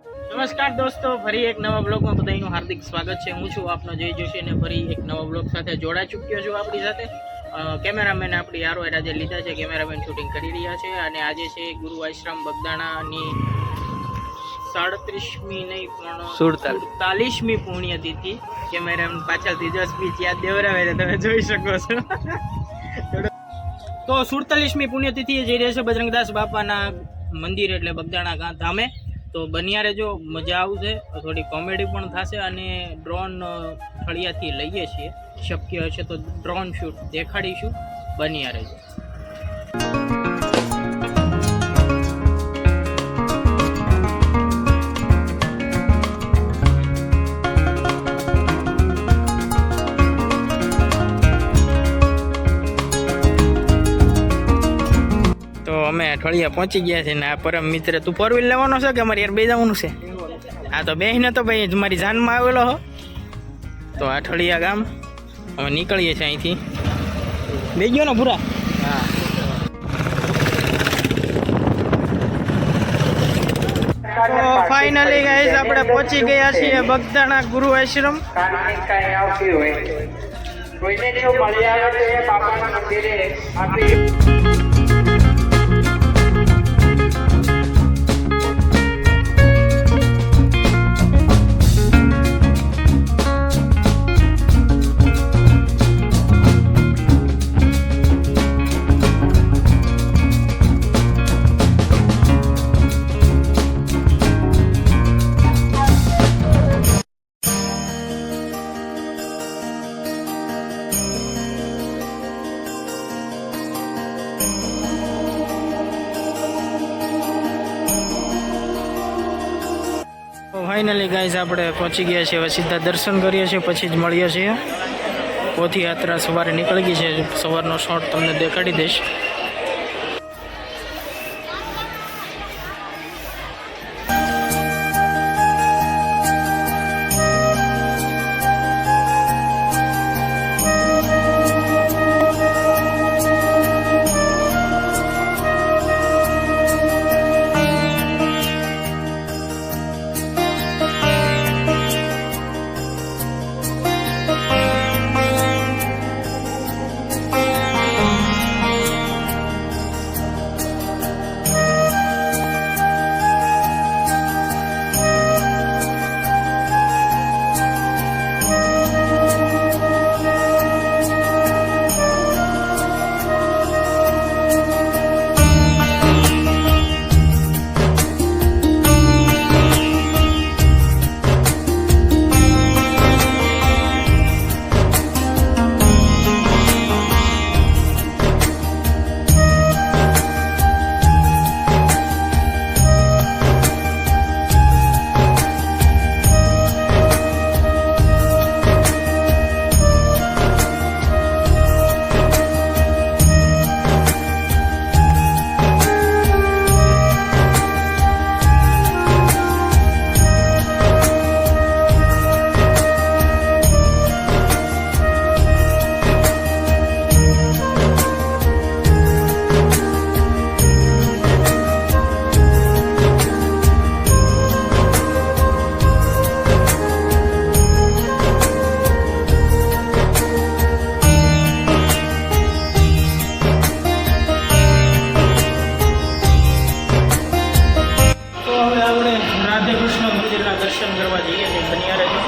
નમસ્કાર દોસ્તો, ફરી એક નવા બ્લોગમાં બધાનું હાર્દિક સ્વાગત છે। હું છું આપનો જય જોશી અને ફરી એક નવા બ્લોગ સાથે જોડા ચૂક્યો છું। આપણી સાથે કેમેરામેન આપણી હારો આજે લીધા છે, કેમેરામેન શૂટિંગ કરી રહ્યા છે। અને આજે છે ગુરુ આશ્રમ બગદાણાની 37મી નહીં પણ 47મી પુણ્યતિથિ। કેમેરામેન પાછળથી 10 બીજ યાદ દેવરાવે છે, તમે જોઈ શકો છો। તો 47મી પુણ્યતિથિ જઈ રહ્યા છે બજરંગદાસ બાપાના મંદિર એટલે બગદાણા ધામે। તો બન્યા રહેજો, મજા આવશે, થોડી કોમેડી પણ થશે અને ડ્રોન ફળિયાથી લઈએ છીએ, શક્ય હશે તો ડ્રોન શૂટ દેખાડીશું, બન્યા રહેજો। તો અમે અઠવાડિયા પહોંચી ગયા છે ને આ પરમ મિત્ર, તું ફોર વ્હીલ લેવાનો છે કે અમારે યાર બે જવાનું છે? હા તો બેહીને તો ભાઈ મારી જાનમાં આવેલો હો। તો અઠવાડિયા ગામ અમે નીકળીએ છીએ અહીંથી, બે ગયો ને પૂરા? હા। તો ફાઇનલી ગાઈસ આપણે પહોંચી ગયા છીએ બગદાણા ગુરુ આશ્રમ। ફાઇનલી ગાઈઝ આપણે પહોંચી ગયા છીએ, હવે સીધા દર્શન કરીએ છીએ પછી જ મળીએ છીએ। પોથી યાત્રા સવારે નીકળી ગઈ છે, સવારનો શોટ તમને દેખાડી દઈશ। દર્શન કરવા જઈએ છીએ, બન્યા રહેજો।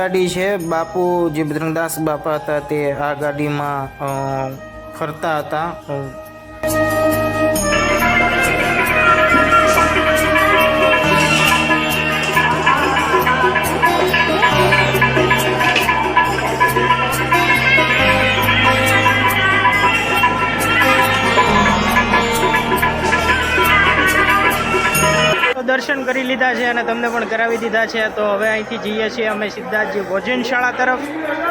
ગાડી છે. બાપુ જે બજરંગદાસ બાપા હતા તે આ ગાડીમાં ફરતા હતા. દર્શન કરી લીધા છે અને તમને પણ કરાવી દીધા છે. તો હવે અહીંથી જઈએ છીએ અમે સીધા જ ભોજનશાળા તરફ.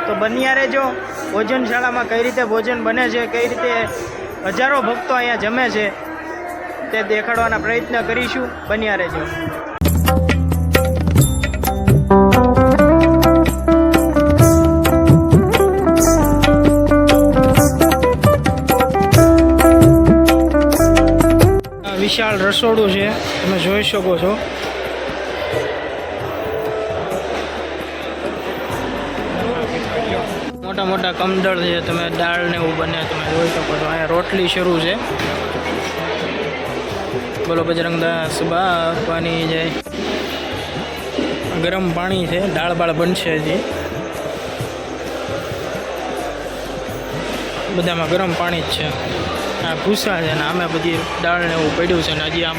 તો બન્યા રહેજો. ભોજનશાળામાં કઈ રીતે ભોજન બને છે, કઈ રીતે હજારો ભક્તો અહીંયા જમે છે તે દેખાડવાના પ્રયત્ન કરીશું. બન્યા રહેજો. વિશાળ રસોડું છે, તમે જોઈ શકો છો. મોટા મોટા કમદળ છે, તમે દાળ ને એવું બને તમે જોઈ શકો છો. અહીંયા રોટલી શરૂ છે. બોલો બજરંગદાસ બાપાની જય. ગરમ પાણી છે, દાળ બાળ બનશે હજી. બધામાં ગરમ પાણી જ છે. આ ભૂસા છે ને આમે બધી દાળ ને એવું પડ્યું છે ને હજી આમ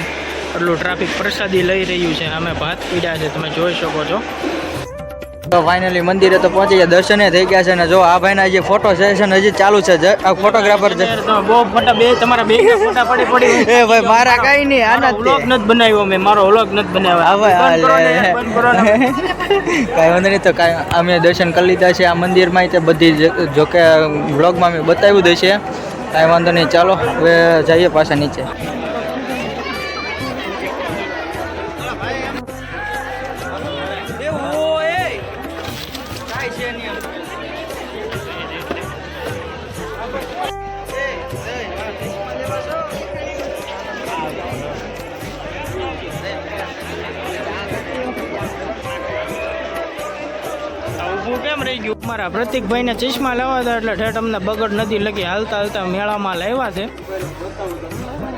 એટલું ટ્રાફિક પ્રસાદી લઈ રહ્યું છે. અમે ભાત પીડ્યા છે, તમે જોઈ શકો છો. તો ફાઇનલી મંદિરે તો પહોંચી ગયા, દર્શને થઈ ગયા છે ને જો આ ભાઈના હજી ફોટો સેશન હજી ચાલુ છે. આ ફોટોગ્રાફર છે. બહુ ફોટા તમારા બે ફોટા પડી એ ભાઈ મારા કઈ નહીં, આના વ્લોગ નથી બનાવ્યો મેં, મારો વ્લોગ નથી બનાવ્યો. કઈ વાંધો નહીં. તો કાંઈ અમે દર્શન કરી લીધા છે આ મંદિરમાં. તે બધી જોકે વ્લોગમાં મેં બતાવ્યું દે છે. કાંઈ વાંધો નહીં, ચાલો હવે જઈએ પાછા નીચે. કેમ રહી ગયું? મારા પ્રતિકભાઈને ચશ્મા લેવા હતા એટલે ઠેઠ અમને બગડ નથી લગી હાલતા હાલતા મેળામાં લાવ્યા છે.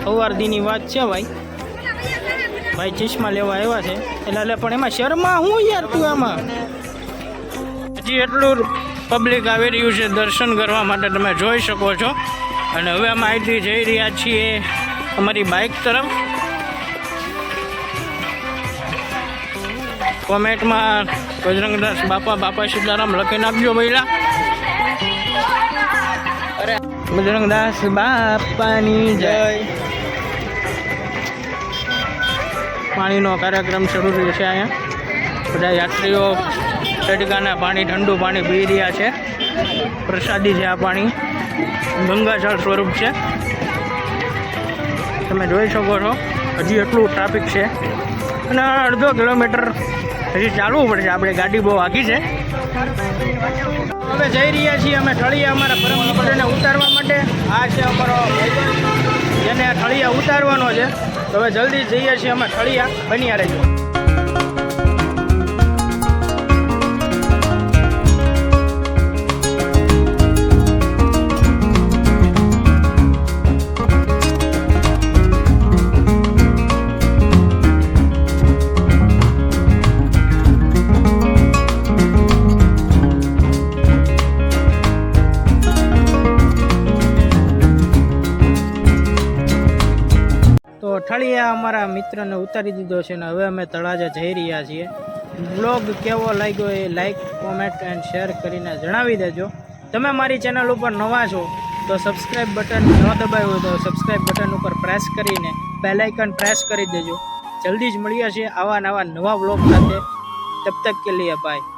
સવારદીની વાત છે ભાઈ ચશ્મા લેવા આવ્યા છે એટલે પણ એમાં શર્મા હું યાર તું આમાં. હજી એટલું પબ્લિક આવી રહ્યું છે દર્શન કરવા માટે, તમે જોઈ શકો છો. અને હવે અમે અહીંથી જઈ રહ્યા છીએ અમારી બાઇક તરફ. કોમેન્ટમાં બજરંગદાસ બાપા સીતારામ લખી નાખજો મહિલા. અરે બજરંગદાસ બાપાની જય. પાણીનો કાર્યક્રમ શરૂ થયો છે. અહીંયા બધા યાત્રીઓ તડકાના પાણી, ઠંડુ પાણી પી રહ્યા છે. પ્રસાદી છે આ પાણી, ગંગાજળ સ્વરૂપ છે. તમે જોઈ શકો છો. હજી એટલું ટ્રાફિક છે અને અડધો કિલોમીટર હજી ચાલવું પડશે. આપણે ગાડી બહુ આગી છે. હવે જઈ રહ્યા છીએ અમે ઠળિયા અમારા પરમ મિત્રને ઉતારવા માટે. આ છે અમારો જેને ઠળિયા ઉતારવાનો છે. તો હવે જલ્દી જઈએ છીએ અમે ઠળિયા. બન્યા રહેજો. ઠળિયા અમારા મિત્રને ઉતારી દીધો છે ને હવે અમે તળાજા જઈ રહ્યા છીએ. બ્લોગ કેવો લાગ્યો એ લાઈક, કોમેન્ટ એન્ડ શેર કરીને જણાવી દેજો. તમે મારી ચેનલ ઉપર નવા છો તો સબસ્ક્રાઈબ બટન ન દબાવ્યું તો સબસ્ક્રાઈબ બટન ઉપર પ્રેસ કરીને બેલ આઇકન પ્રેસ કરી દેજો. જલ્દી જ મળીએ છીએ આવા નવા બ્લોગ સાથે. તબ તક કે લીએ બાય.